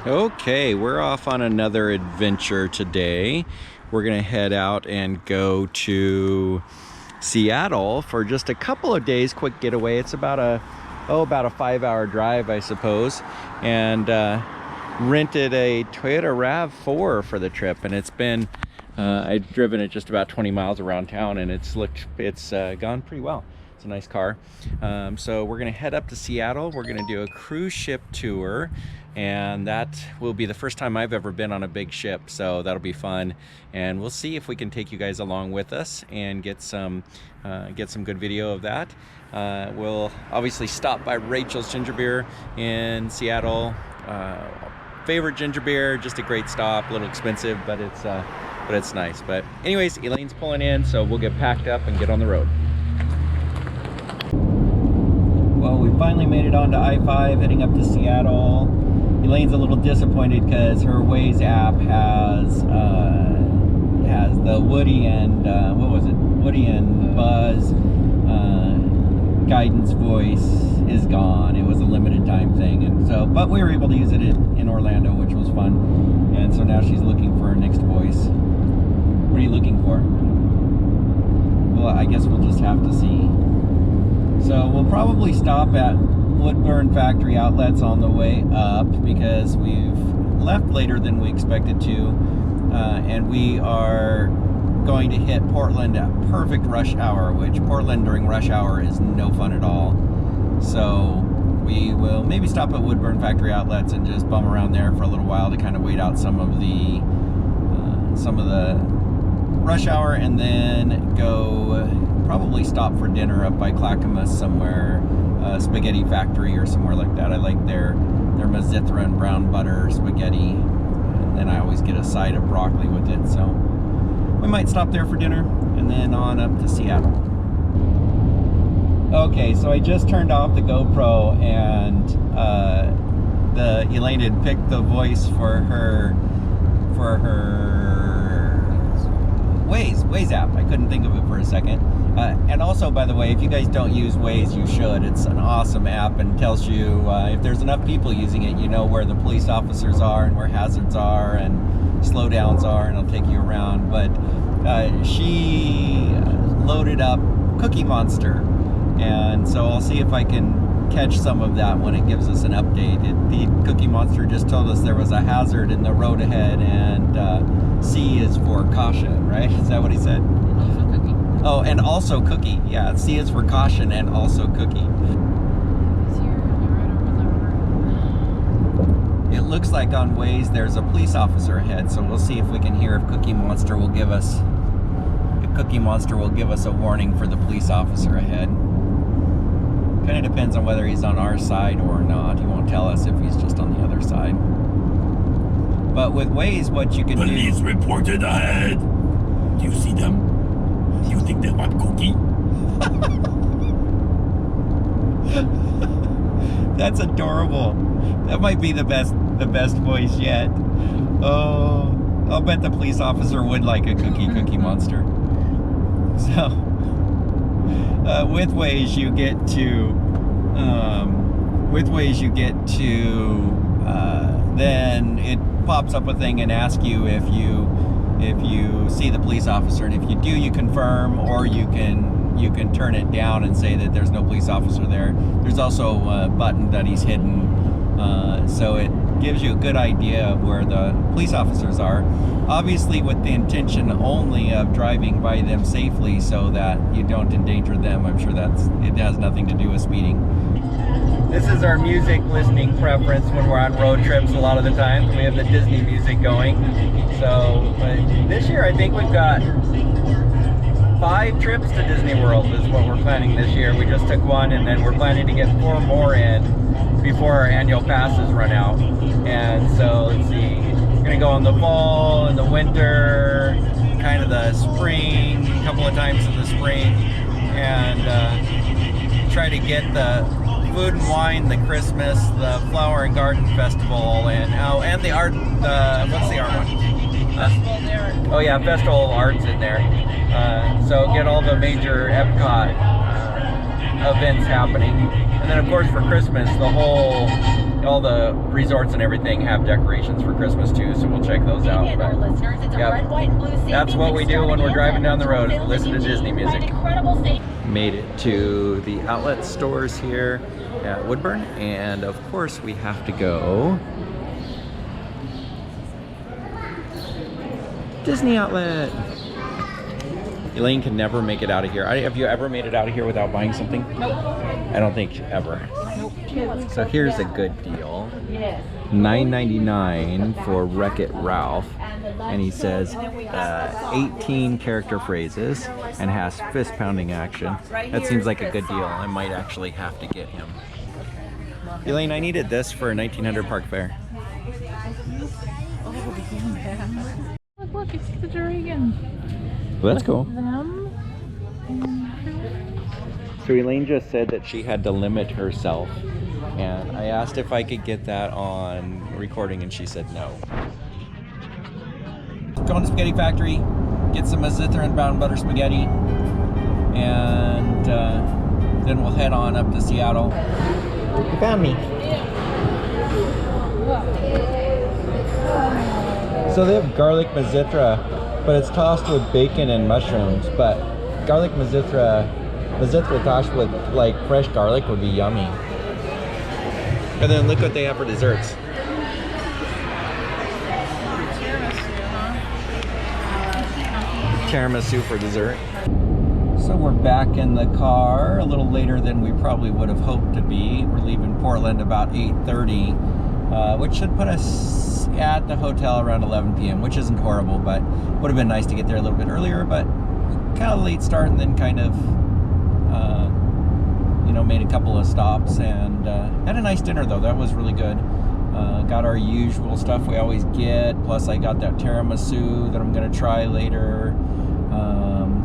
Okay, we're off on another adventure today. We're gonna head out and go to Seattle for just a couple of days, quick getaway. It's about a 5-hour drive, I suppose, and rented a Toyota RAV4 for the trip, and it's been I've driven it just about 20 miles around town, and it's gone pretty well. It's a nice car. So we're gonna head up to Seattle. We're gonna do a cruise ship tour, and that will be the first time I've ever been on a big ship, so that'll be fun. And we'll see if we can take you guys along with us and get some good video of that. We'll obviously stop by Rachel's Ginger Beer in Seattle. Favorite ginger beer, just a great stop, a little expensive, but it's nice. But anyways, Elaine's pulling in, so we'll get packed up and get on the road. Well, we finally made it onto I-5 heading up to Seattle. Elaine's a little disappointed because her Waze app has the Woody and Woody and Buzz guidance voice is gone. It was a limited time thing, and so but we were able to use it in Orlando, which was fun. And so now she's looking for her next voice. What are you looking for? Well, I guess we'll just have to see. So we'll probably stop at Woodburn Factory Outlets on the way up because we've left later than we expected to, and we are going to hit Portland at perfect rush hour, which Portland during rush hour is no fun at all. So we will maybe stop at Woodburn Factory Outlets and just bum around there for a little while to kind of wait out some of the rush hour, and then go probably stop for dinner up by Clackamas somewhere, Spaghetti Factory or somewhere like that. I like their Mazithra brown butter spaghetti, and then I always get a side of broccoli with it. So we might stop there for dinner and then on up to Seattle. Okay, so I just turned off the GoPro, and Elaine had picked the voice for her Waze app. I couldn't think of it for a second. And also, by the way, if you guys don't use Waze, you should. It's an awesome app and tells you if there's enough people using it, you know where the police officers are and where hazards are and slowdowns are, and it'll take you around. But she loaded up Cookie Monster, and so I'll see if I can catch some of that when it gives us an update. The Cookie Monster just told us there was a hazard in the road ahead, and C is for caution, right? Is that what he said? Also cookie. Oh, and also cookie. Yeah, C is for caution and also cookie. It looks like on Waze there's a police officer ahead, so we'll see if we can hear if Cookie Monster will give us a warning for the police officer ahead. Kind of depends on whether he's on our side or not. He won't tell us if he's just on the other side. But with Waze, what you can do... Police reported ahead. Do you see them? Do you think they want cookie? That's adorable. That might be the best voice yet. Oh, I'll bet the police officer would like a Cookie Monster. So, with Waze you get to, then it pops up a thing and asks you if you see the police officer, and if you do, you confirm, or you can turn it down and say that there's no police officer there. There's also a button that he's hidden, so it gives you a good idea of where the police officers are, obviously with the intention only of driving by them safely so that you don't endanger them. I'm sure it has nothing to do with speeding. This is our music listening preference when we're on road trips. A lot of the time we have the Disney music going. So, but this year I think we've got 5 trips to Disney World is what we're planning this year. We just took one, and then we're planning to get 4 more in before our annual passes run out. And so let's see, we're gonna go in the fall and the winter, kind of the spring, a couple of times in the spring, and try to get the food and wine, the Christmas, the flower and garden festival all in. Oh, and the art, what's the art one? Oh yeah, Festival of Arts in there. So get all the major Epcot events happening. And then of course for Christmas, the whole all the resorts and everything have decorations for Christmas too, so we'll check those out. But, yep, that's what we do when we're driving down the road, is listen to Disney music. Made it to the outlet stores here at Woodburn, and of course we have to go Disney Outlet. Elaine can never make it out of here. Have you ever made it out of here without buying something? Nope. I don't think ever. Nope. So here's a good deal. $9.99 for Wreck-It Ralph, and he says 18 character phrases and has fist pounding action. That seems like a good deal. I might actually have to get him. Elaine, I needed this for a 1900 Park Fair. Look, it's the dragon. Well, that's cool. Them. So Elaine just said that she had to limit herself, and I asked if I could get that on recording, and she said no. Going to Spaghetti Factory, get some Mazithrin brown butter spaghetti, and then we'll head on up to Seattle. You found me. So they have garlic Mazithra, but it's tossed with bacon and mushrooms. But garlic Mazithra tossed with like fresh garlic would be yummy. And then look what they have for desserts. Tiramisu for dessert. So we're back in the car a little later than we probably would have hoped to be. We're leaving Portland about 8:30, which should put us at the hotel around 11 p.m., which isn't horrible, but would have been nice to get there a little bit earlier. But kind of late start, and then kind of made a couple of stops, and had a nice dinner though. That was really good. Got our usual stuff we always get, plus I got that tiramisu that I'm gonna try later.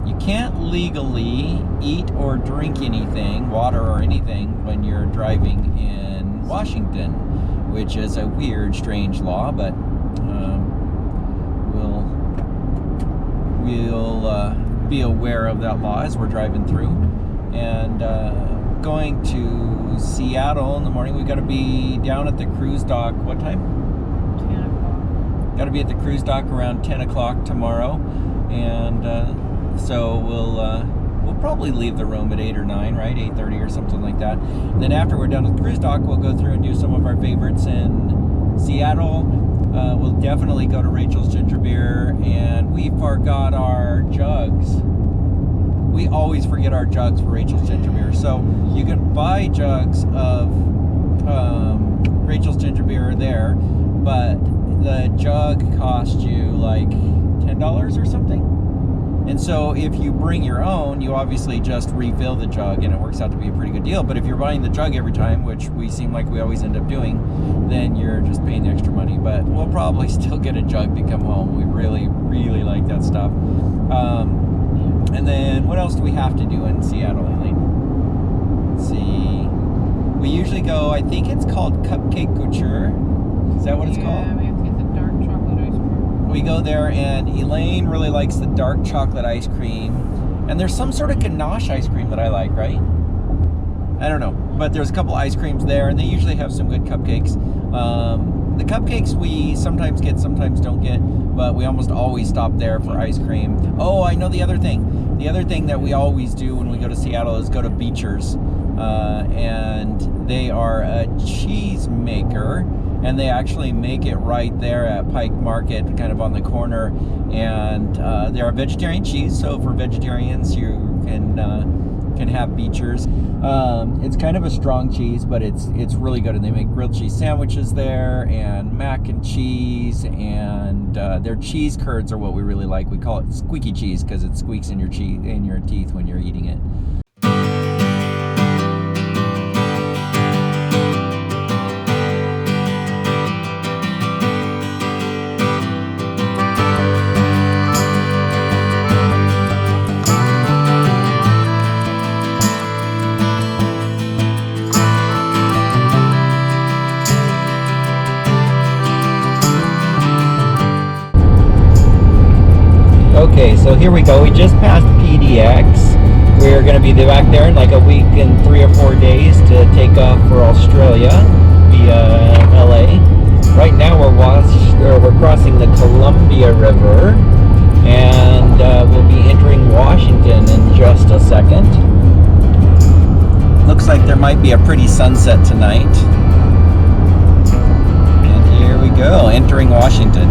You can't legally eat or drink anything, water or anything, when you're driving in Washington, which is a weird, strange law, but we'll be aware of that law as we're driving through. And going to Seattle in the morning. We got to be down at the cruise dock. What time? 10 o'clock. Got to be at the cruise dock around 10 o'clock tomorrow, and so we'll probably leave the room at 8 or 9, right? 8:30 or something like that. And then after we're done at the cruise dock, we'll go through and do some of our favorites in Seattle. We'll definitely go to Rachel's Ginger Beer, and we forgot our jugs. We always forget our jugs for Rachel's Ginger Beer. So you can buy jugs of Rachel's Ginger Beer there, but the jug costs you like $10 or something. And so if you bring your own, you obviously just refill the jug, and it works out to be a pretty good deal. But if you're buying the jug every time, which we seem like we always end up doing, then you're just paying the extra money. But we'll probably still get a jug to come home. We really, really like that stuff. And then what else do we have to do in Seattle, Elaine? Let's see. We usually go, I think it's called Cupcake Couture. Is that what it's called? Yeah, we have to get the dark chocolate ice cream. We go there, and Elaine really likes the dark chocolate ice cream. And there's some sort of ganache ice cream that I like, right? I don't know. But there's a couple ice creams there, and they usually have some good cupcakes. The cupcakes we sometimes get, sometimes don't get, but we almost always stop there for ice cream. Oh, I know the other thing. The other thing that we always do when we go to Seattle is go to Beecher's. And they are a cheese maker, and they actually make it right there at Pike Market, kind of on the corner. And they're a vegetarian cheese, so for vegetarians you can have Beecher's. It's kind of a strong cheese, but it's really good, and they make grilled cheese sandwiches there, and mac and cheese, and their cheese curds are what we really like. We call it squeaky cheese because it squeaks in your teeth when you're eating it. Okay, so here we go. We just passed PDX. We're going to be back there in like a week and 3 or 4 days to take off for Australia via LA. Right now we're crossing the Columbia River, and we'll be entering Washington in just a second. Looks like there might be a pretty sunset tonight. And here we go, entering Washington.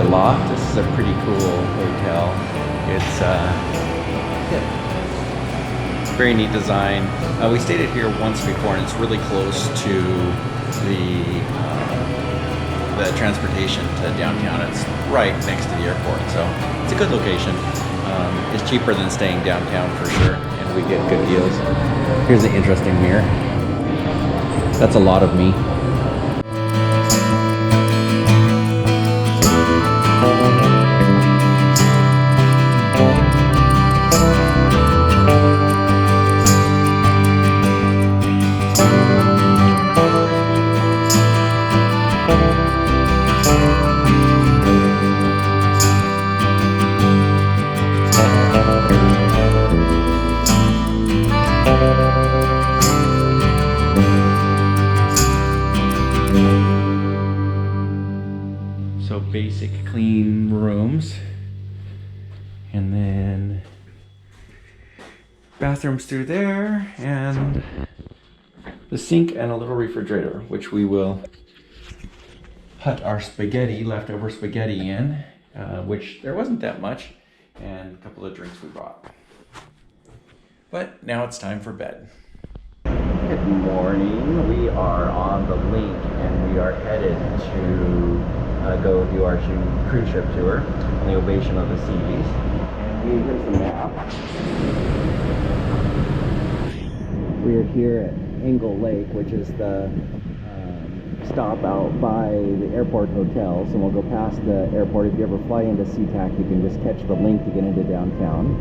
Loft. This is a pretty cool hotel. It's very neat design. We stayed at here once before, and it's really close to the transportation to downtown. It's right next to the airport, so it's a good location. It's cheaper than staying downtown for sure, and we get good deals. Here's an interesting mirror. That's a lot of me. So basic clean rooms, and then bathrooms through there, and the sink and a little refrigerator, which we will put our spaghetti, leftover spaghetti in, which there wasn't that much, and a couple of drinks we brought. But now it's time for bed. Good morning. We are on the Link, and we are headed to go do our cruise ship tour on the Ovation of the Seas. And here's the map. We are here at Angle Lake, which is the stop out by the airport hotels, and we'll go past the airport. If you ever fly into SeaTac, you can just catch the Link to get into downtown.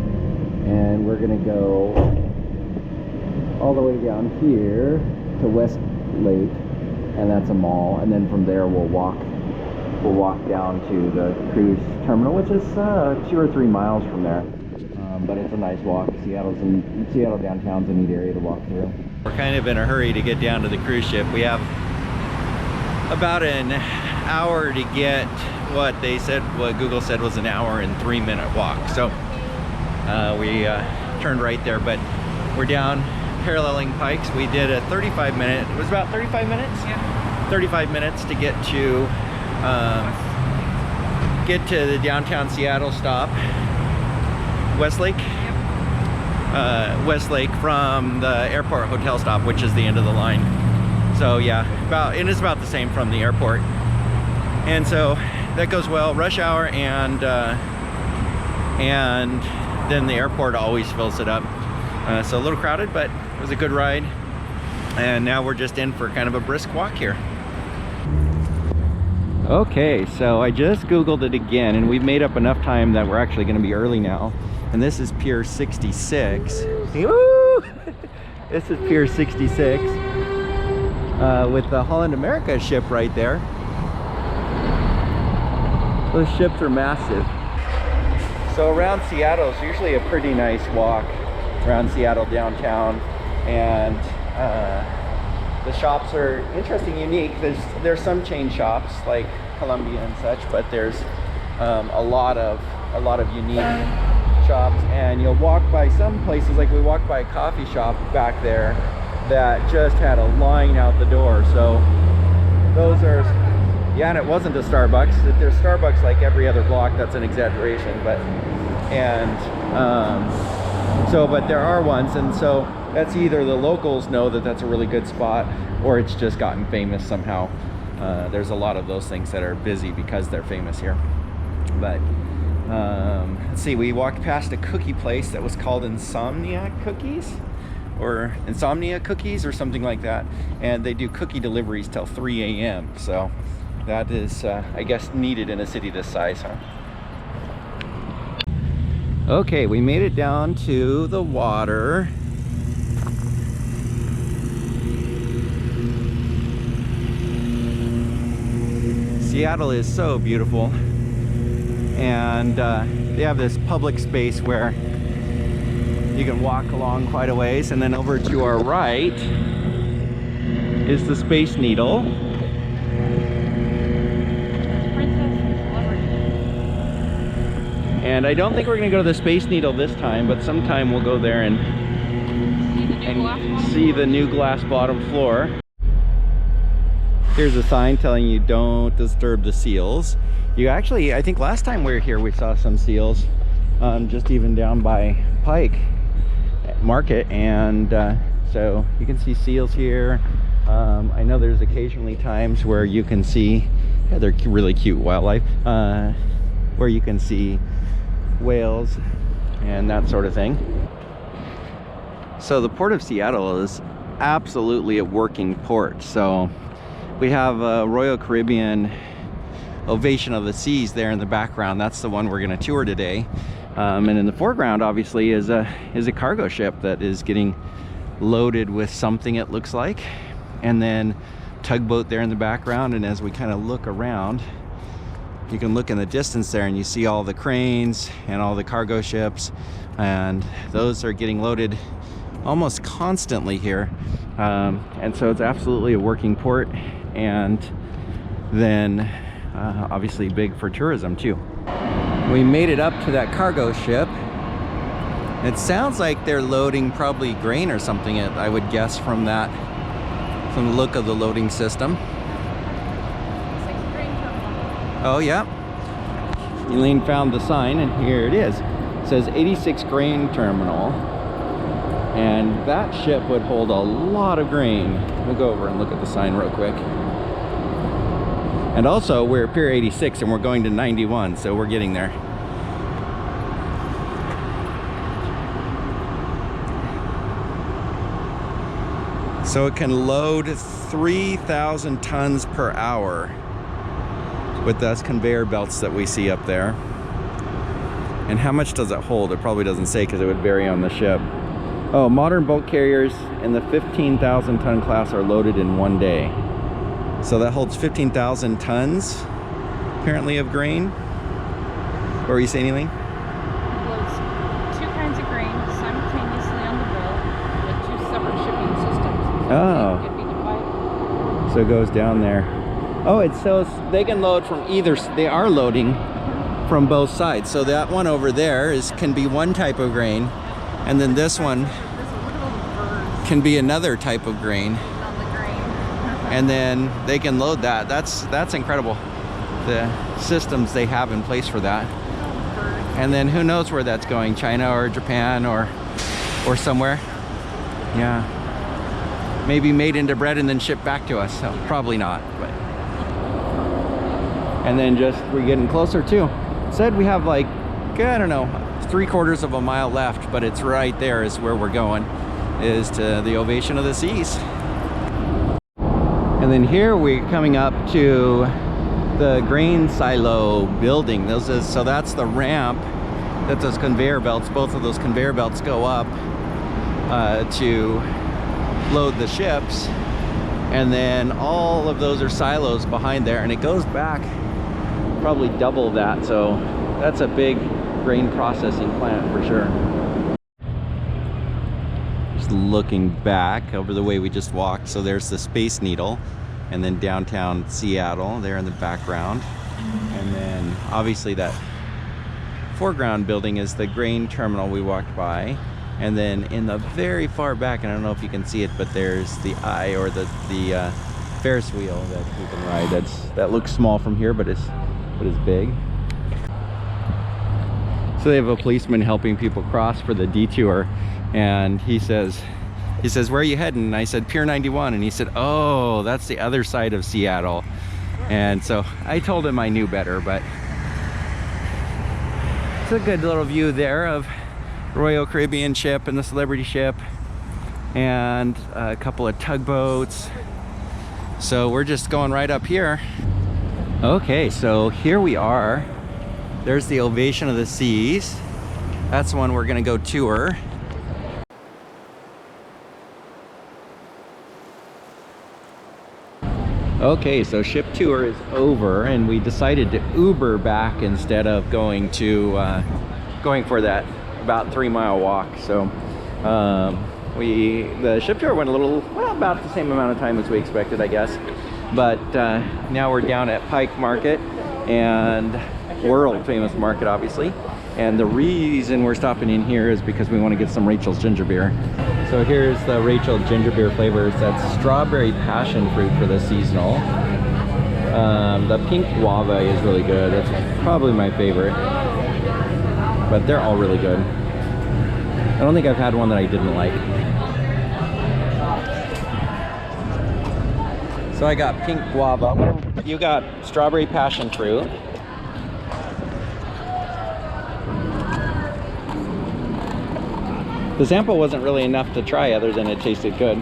And we're gonna go all the way down here to West Lake, and that's a mall, and then from there we'll walk down to the cruise terminal, which is 2 or 3 miles from there, but it's a nice walk. Seattle downtown's a neat area to walk through. We're kind of in a hurry to get down to the cruise ship. We have about an hour to get what Google said was an hour and 3-minute walk, so we turned right there, but we're down paralleling Pikes. We did a 35-minute, it was about 35 minutes? Yeah. 35 minutes to get to the downtown Seattle stop. Westlake? Yep. Westlake from the airport hotel stop, which is the end of the line. So yeah, it is about the same from the airport. And so that goes well. Rush hour and then the airport always fills it up. So a little crowded, but it was a good ride. And now we're just in for kind of a brisk walk here. Okay, so I just Googled it again, and we've made up enough time that we're actually going to be early now. And this is Pier 66. Woo! This is Pier 66 with the Holland America ship right there. Those ships are massive. So around Seattle is usually a pretty nice walk around Seattle downtown, and the shops are interesting, unique. There's some chain shops like Columbia and such, but there's a lot of unique shops, and you'll walk by some places, like we walked by a coffee shop back there that just had a line out the door. So those are, yeah, and it wasn't a Starbucks. There's Starbucks like every other block. That's an exaggeration, but but there are ones, and so that's either the locals know that that's a really good spot, or it's just gotten famous somehow. There's a lot of those things that are busy because they're famous here. But let's see, we walked past a cookie place that was called Insomnia Cookies or something like that, and they do cookie deliveries till 3 a.m. So that is, I guess, needed in a city this size, huh? Okay, we made it down to the water. Seattle is so beautiful, and they have this public space where you can walk along quite a ways, and then over to our right is the Space Needle. And I don't think we're going to go to the Space Needle this time, but sometime we'll go there and see the new glass bottom floor. Here's a sign telling you don't disturb the seals. You actually, I think last time we were here we saw some seals, just even down by Pike Market, and so you can see seals here. I know there's occasionally times where you can see, yeah, they're really cute wildlife, where you can see whales and that sort of thing. So the Port of Seattle is absolutely a working port. So we have a Royal Caribbean Ovation of the Seas there in the background. That's the one we're going to tour today. And in the foreground, obviously, is a cargo ship that is getting loaded with something, it looks like. And then tugboat there in the background. And as we kind of look around, you can look in the distance there and you see all the cranes and all the cargo ships, and those are getting loaded almost constantly here. And so it's absolutely a working port, and then obviously big for tourism too. We made it up to that cargo ship. It sounds like they're loading probably grain or something, I would guess, from the look of the loading system. Oh yeah, Elaine found the sign, and here it is. It says 86 grain terminal, and that ship would hold a lot of grain. We'll go over and look at the sign real quick. And also, we're at Pier 86 and we're going to 91, so we're getting there. So it can load 3,000 tons per hour with those conveyor belts that we see up there. And how much does it hold? It probably doesn't say because it would vary on the ship. Oh, modern bulk carriers in the 15,000 ton class are loaded in one day. So that holds 15,000 tons, apparently, of grain. What were you saying, Elaine? It loads 2 kinds of grain simultaneously on the boat with 2 separate shipping systems. Oh. It could be divided. So it goes down there. Oh, it shows they can load from either, they are loading from both sides. So that one over there can be one type of grain, and then this one can be another type of grain. And then they can load that. That's incredible, the systems they have in place for that. And then who knows where that's going, China or Japan or somewhere. Yeah, maybe made into bread and then shipped back to us. So probably not, but. And then we're getting closer too. It said we have like, I don't know, 3/4 of a mile left, but it's right there is where we're going, is to the Ovation of the Seas. And then here we're coming up to the grain silo building. So that's the ramp that those conveyor belts, both of those conveyor belts go up to load the ships. And then all of those are silos behind there, and it goes back probably double that. So that's a big grain processing plant for sure. Just looking back over the way we just walked, so there's the Space Needle, and then downtown Seattle there in the background. And then obviously that foreground building is the grain terminal we walked by. And then in the very far back, and I don't know if you can see it, but there's the eye, or the Ferris wheel that we can ride. That looks small from here, but it's big. So they have a policeman helping people cross for the detour, and he says, where are you heading? And I said, Pier 91, and he said, oh, that's the other side of Seattle. And so I told him I knew better, but it's a good little view there of Royal Caribbean ship and the Celebrity ship, and a couple of tugboats. So we're just going right up here. Okay, so here we are. There's the Ovation of the Seas. That's the one we're gonna go tour. Okay, so ship tour is over, and we decided to Uber back instead of going for that about 3-mile walk. So the ship tour went a little, well, about the same amount of time as we expected, I guess. But now we're down at Pike Market, and world famous market, obviously. And the reason we're stopping in here is because we want to get some Rachel's ginger beer. So here's the Rachel ginger beer flavors. That's strawberry passion fruit for the seasonal. The pink guava is really good. That's probably my favorite. But they're all really good. I don't think I've had one that I didn't like. So I got pink guava. You got strawberry passion fruit. The sample wasn't really enough to try other than it tasted good.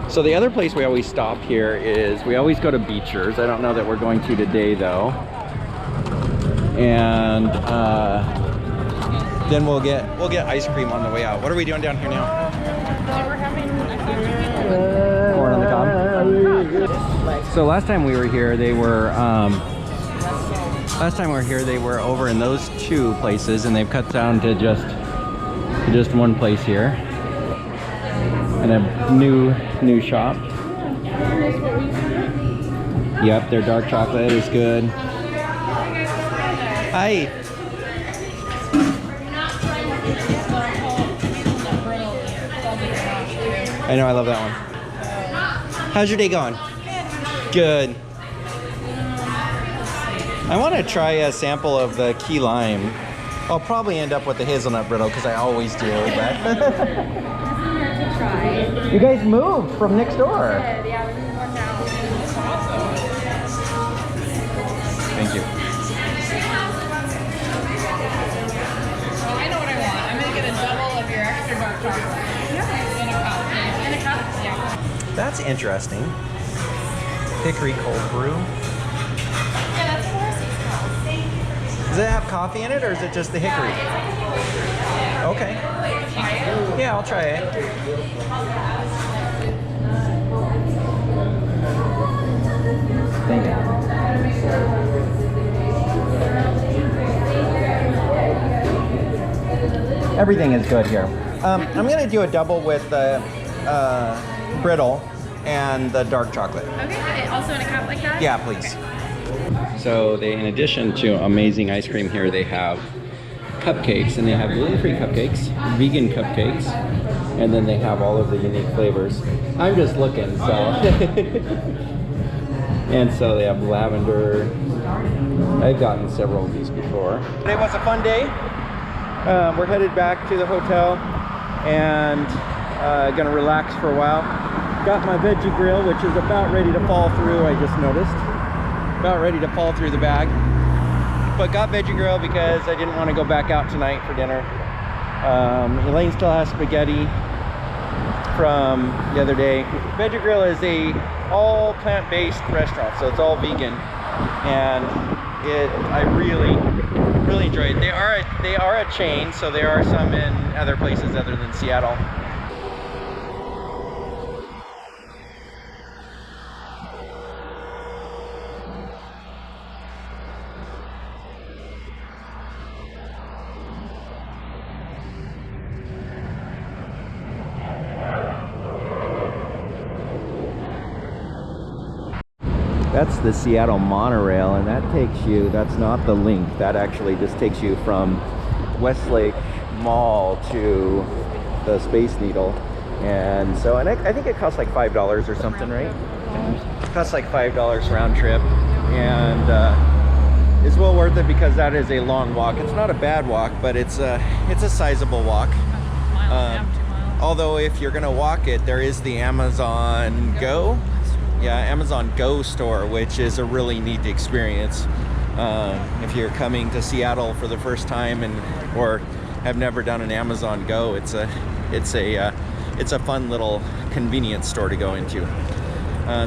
So the other place we always stop here is, we always go to Beecher's. I don't know that we're going to today though. And then we'll get ice cream on the way out. What are we doing down here now? We're having Corn on the cob. So last time we were here, they were over in those two places, and they've cut down to just one place here, and a new shop. Yep, their dark chocolate is good. Hi. I know, I love that one. How's your day going? Good. I want to try a sample of the key lime. I'll probably end up with the hazelnut brittle because I always do, but you guys moved from next door. Yeah, we moved one now. That's awesome. Thank you. Well, I know what I want. I'm gonna get a double of your extra dark chocolate. Yeah. In a cup. Yeah. That's interesting. Hickory cold brew. Does it have coffee in it, or is it just the hickory? Okay. Yeah, I'll try it. Thank you. Everything is good here. I'm gonna do a double with the brittle and the dark chocolate. Okay. Also in a cup like that? Yeah, please. So they, in addition to amazing ice cream here, they have cupcakes, and they have gluten-free cupcakes, vegan cupcakes, and then they have all of the unique flavors. I'm just looking, so. And so they have lavender. I've gotten several of these before. Today was a fun day. We're headed back to the hotel and gonna relax for a while. Got my veggie grill, which is about ready to fall through, I just noticed. About ready to fall through the bag, but got veggie grill because I didn't want to go back out tonight for dinner. Elaine still has spaghetti from the other day. Veggie grill is a all plant-based restaurant, so it's all vegan, and I really enjoy it. They are a chain, so there are some in other places other than Seattle. That's the Seattle Monorail, and that takes you, that's not the link, that actually just takes you from Westlake Mall to the Space Needle. And so, and I think it costs like $5 or something, right? It costs like $5 round trip, and it's well worth it because that is a long walk. It's not a bad walk, but it's a sizable walk. Although if you're gonna walk it, there is the Amazon Go. Yeah, Amazon Go store, which is a really neat experience. If you're coming to Seattle for the first time or have never done an Amazon Go, it's a fun little convenience store to go into.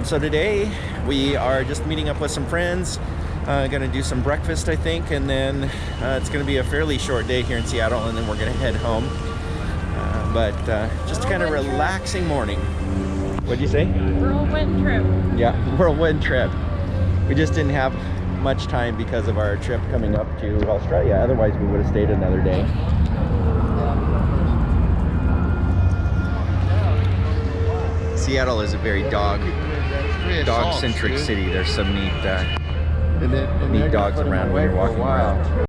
So today we are just meeting up with some friends, gonna do some breakfast, I think, and then it's gonna be a fairly short day here in Seattle, and then we're gonna head home. But just kind of relaxing morning. What'd you say? Whirlwind trip. Yeah, whirlwind trip. We just didn't have much time because of our trip coming up to Australia. Otherwise, we would have stayed another day. Seattle is a very dog-centric city. There's some neat dogs around when you're walking around.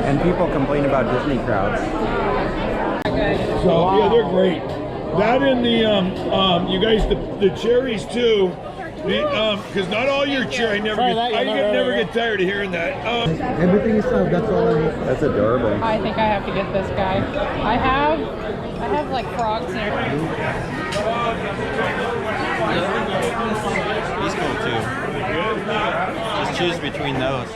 And people complain about Disney crowds. So yeah, they're great. That and the you guys the cherries too. Because not all your cherry, never get tired of hearing that. Everything is served, that's all I need. That's adorable. I think I have to get this guy. I have like frogs here. He's cool too. Just choose between those.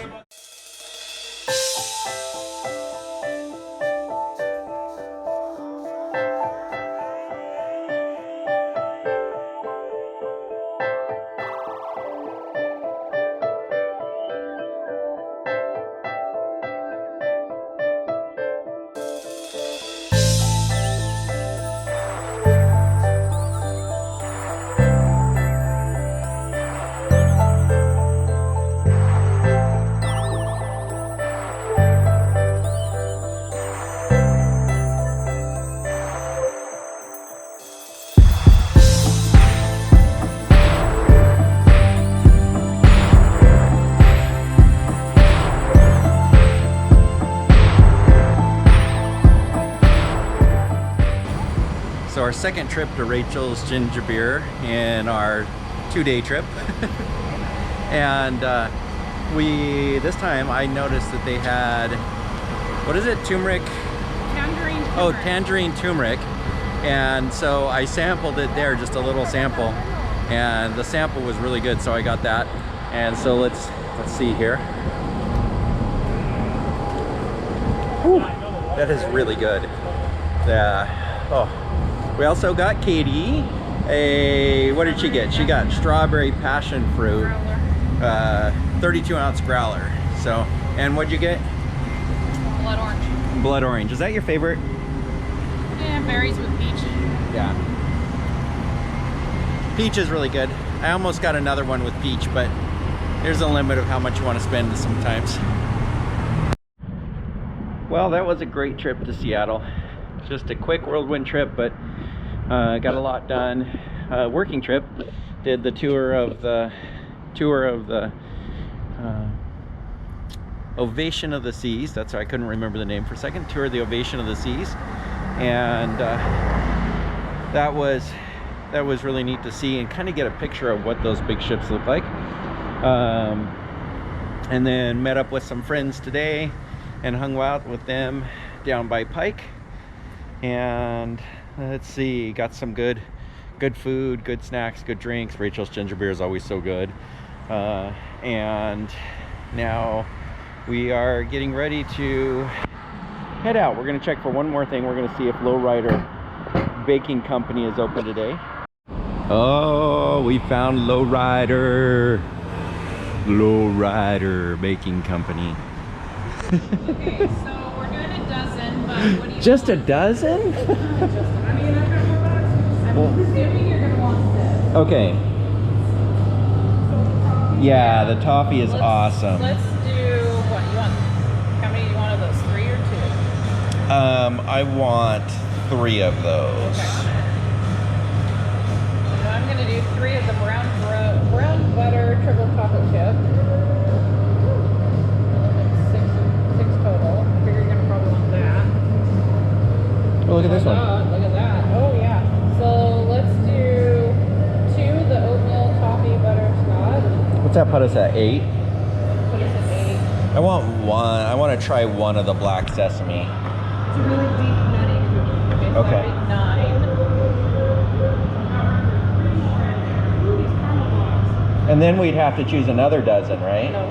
So our second trip to Rachel's Ginger Beer in our 2-day trip. And this time I noticed that they had, what is it, turmeric? Tangerine turmeric. Oh, tangerine turmeric. And so I sampled it there, just a little sample. And the sample was really good, so I got that. And so let's see here. Whew, that is really good. Oh. We also got Katie what did she get? She got strawberry passion fruit, 32-ounce growler. So, and what'd you get? Blood orange. Blood orange. Is that your favorite? Yeah, berries with peach. Yeah. Peach is really good. I almost got another one with peach, but there's a limit of how much you want to spend sometimes. Well, that was a great trip to Seattle. Just a quick whirlwind trip, but got a lot done. Working trip. Did the tour of the Ovation of the Seas. That's why I couldn't remember the name for a second. Tour of the Ovation of the Seas, and that was really neat to see and kind of get a picture of what those big ships look like. And then met up with some friends today and hung out with them down by Pike. And let's see, got some good good food, good snacks, good drinks. Rachel's ginger beer is always so good. And now we are getting ready to head out. We're gonna check for one more thing. We're gonna see if Lowrider Baking Company is open today. Oh, we found Lowrider Baking Company. Okay, so we're doing a dozen, but what do you Just a want? dozen? I mean, I'm assuming you're gonna want this. Okay. Yeah, the toffee is awesome. Let's do what you want. How many do you want of those? 3 or 2? I want 3 of those. Okay. So I'm gonna do 3 of the brown butter triple chocolate chip. Six total. I figure you're gonna probably want that. Oh, look at this one. Look at that. Oh yeah. So let's do 2 of the oatmeal toffee butterscotch. What's that put us at? 8? Put us at 8. I want 1. I want to try 1 of the black sesame. It's a really deep nutty cookie. So Okay. 9. And then we'd have to choose another dozen, right? No.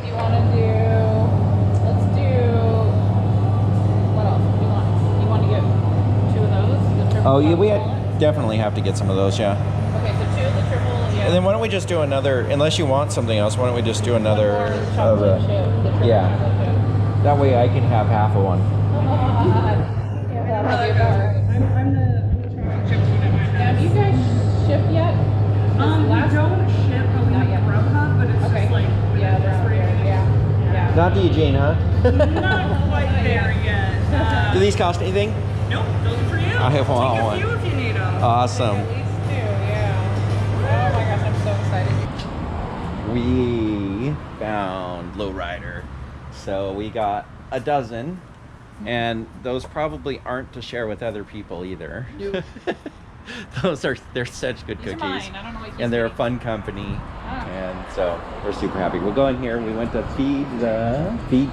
You want to do? Let's do. What else do you want? You want to get 2 of those? The triple Oh, yeah, we chocolate? definitely have to get some of those, yeah. Okay, so 2 of the triple. Yeah. And then why don't we just do another, unless you want something else, why don't we just do another One more of chocolate the, chip. The triple yeah. chocolate chip. That way I can have half of one. Yeah, that'll be about right. I'm the chocolate chip one at my house. Have you guys shipped yet? We don't ship, but we Not yet. have Grubhub, but it's Okay. just like Yeah, they're out there. Yeah. Not to Eugene, huh? not quite there yet. Do these cost anything? Nope, those are for you. I want Take one. a few if you need them. Awesome. At least 2, yeah. Oh my gosh, I'm so excited. We found Lowrider. So we got a dozen, and those probably aren't to share with other people either. Nope. They're such good These are cookies. mine. I don't know what you And they're a think. fun company, Ah. and so we're super happy. We'll go in here. We went to Feed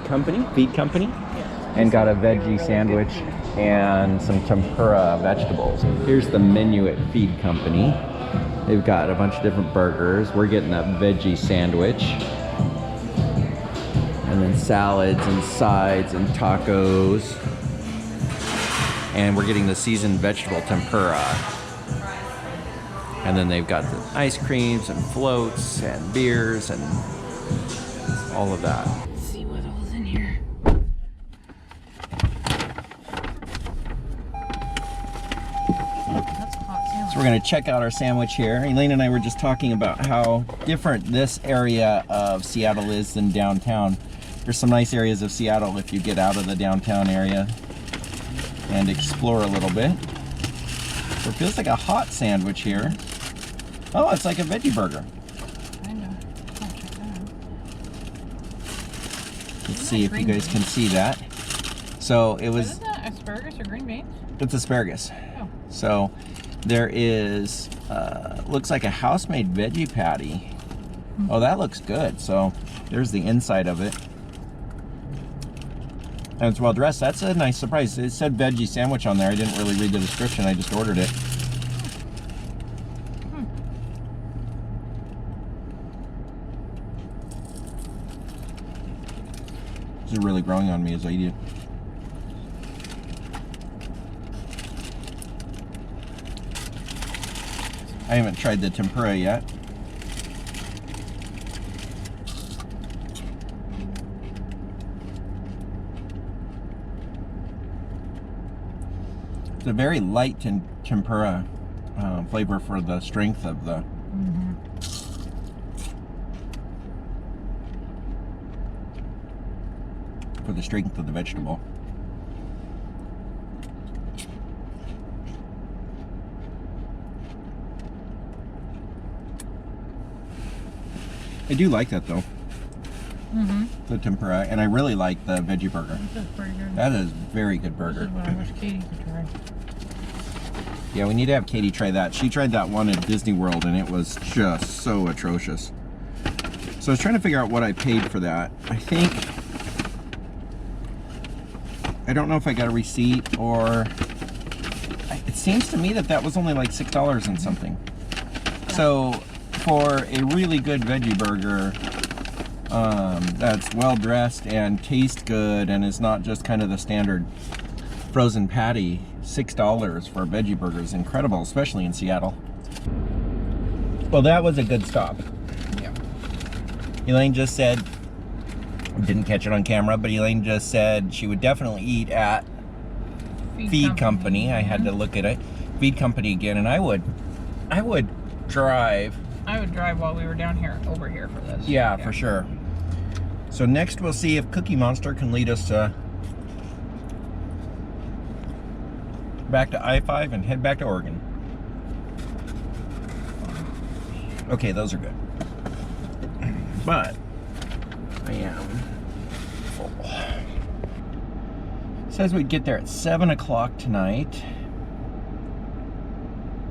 Company, and got a veggie sandwich and some tempura vegetables. Here's the menu at Feed Company. They've got a bunch of different burgers. We're getting that veggie sandwich, and then salads and sides and tacos, and we're getting the seasoned vegetable tempura. And then they've got the ice creams and floats and beers and all of that. Let's see what all's in here. That's a hot sandwich. So we're gonna check out our sandwich here. Elaine and I were just talking about how different this area of Seattle is than downtown. There's some nice areas of Seattle if you get out of the downtown area and explore a little bit. So it feels like a hot sandwich here. Oh, it's like a veggie burger. Kind of. Oh, check that out. Let's see if you guys can see that. So it was, Isn't that asparagus or green beans? it's asparagus. Oh. So there is, looks like a house-made veggie patty. Oh, that looks good. So there's the inside of it. And it's well dressed. That's a nice surprise. It said veggie sandwich on there. I didn't really read the description. I just ordered it. This is really growing on me as I eat it. I haven't tried the tempura yet. It's a very light tempura flavor for the strength of the. For the strength of the vegetable. I do like that though. The tempura, and I really like the veggie burger. This is pretty good. That is a very good burger. This is what I wish Katie could try. Yeah, we need to have Katie try that. She tried that one at Disney World and it was just so atrocious. So I was trying to figure out what I paid for that. I think, I don't know if I got a receipt or, it's seems to me that was only like $6 and something. So for a really good veggie burger that's well dressed and tastes good and is not just kind of the standard frozen patty, $6 for a veggie burger is incredible, especially in Seattle. Well, that was a good stop. Yeah. Elaine just said, didn't catch it on camera, but Elaine just said she would definitely eat at Feed Company. I had to look at it. Feed Company again, and I would drive. I would drive while we were down here, over here for this. Yeah, for sure. So next we'll see if Cookie Monster can lead us back to I-5 and head back to Oregon. Okay, those are good. But I am full. Says we'd get there at 7 o'clock tonight.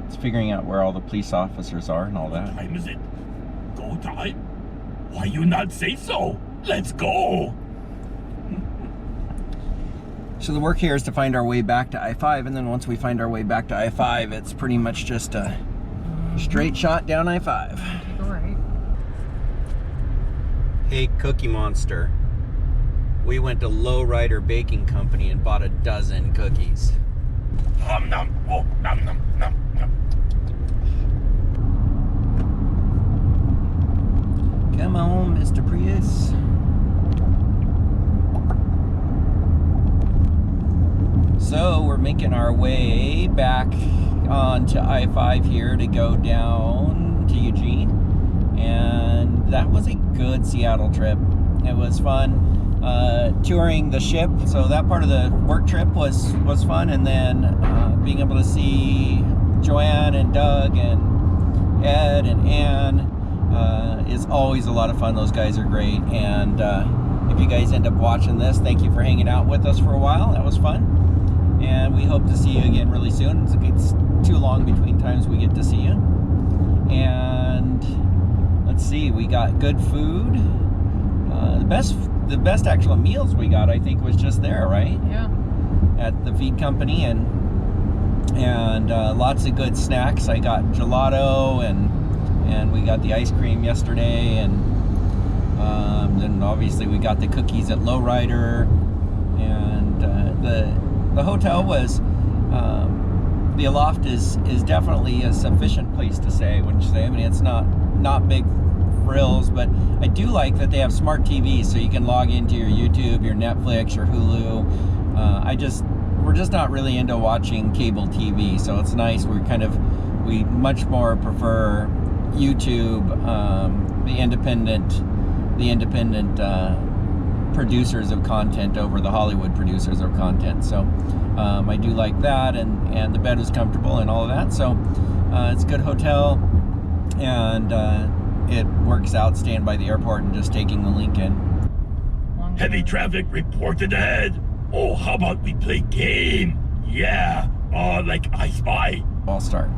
It's figuring out where all the police officers are and all that. What time is it? Go time? Why you not say so? Let's go! So the work here is to find our way back to I-5, and then once we find our way back to I-5, it's pretty much just a straight shot down I-5. All right. Hey, Cookie Monster. We went to Lowrider Baking Company and bought a dozen cookies. Nom nom, oh, nom nom, nom nom. Come on, Mr. Prius. So we're making our way back onto I-5 here to go down to Eugene, and that was a good Seattle trip. It was fun touring the ship, so that part of the work trip was fun, and then being able to see Joanne and Doug and Ed and Ann is always a lot of fun. Those guys are great, and if you guys end up watching this, thank you for hanging out with us for a while. That was fun. And we hope to see you again really soon. It's too long between times we get to see you. And let's see, we got good food. The best actual meals we got, I think, was just there, right? Yeah. At the Feed Company, and lots of good snacks. I got gelato, and we got the ice cream yesterday, and then obviously we got the cookies at Lowrider, and the hotel was, the Aloft is definitely a sufficient place to stay, wouldn't you say? I mean, it's not big frills, but I do like that they have smart TVs, so you can log into your YouTube, your Netflix, your Hulu. We're just not really into watching cable TV, so it's nice. We much more prefer YouTube, the independent producers of content over the Hollywood producers of content. So I do like that, and the bed was comfortable and all of that. So it's a good hotel, and it works out staying by the airport and just taking the Lincoln. Heavy traffic reported ahead. Oh, how about we play game? Yeah, like I Spy. I'll start.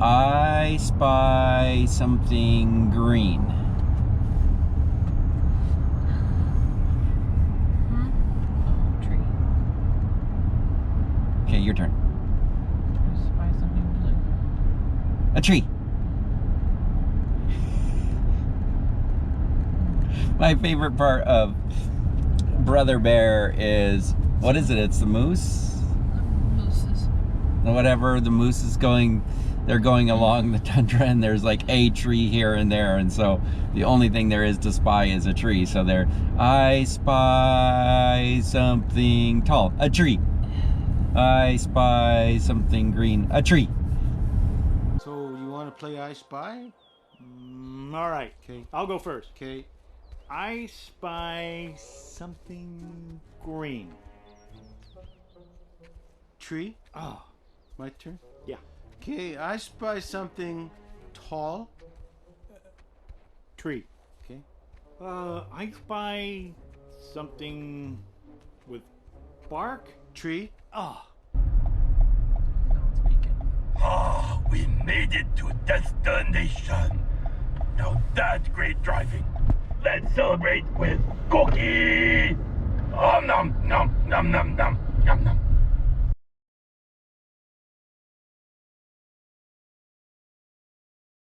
I spy something green. Tree. Okay, your turn. Spy something blue. A tree. My favorite part of Brother Bear is, what is it? It's the moose? Mooses. Whatever, the moose is going, they're going along the tundra, and there's like a tree here and there, and so the only thing there is to spy is a tree. So I spy something tall, a tree. I spy something green, a tree. So you want to play I Spy? All right. Okay. I'll go first. Okay. I spy something green. Tree. Oh, My turn. yeah. Okay. I spy something tall. Tree. Okay. I spy something with bark. Tree. Oh, Ah, we made it to destination. Now that's great driving. Let's celebrate with cookie. Nom nom nom nom nom nom nom nom.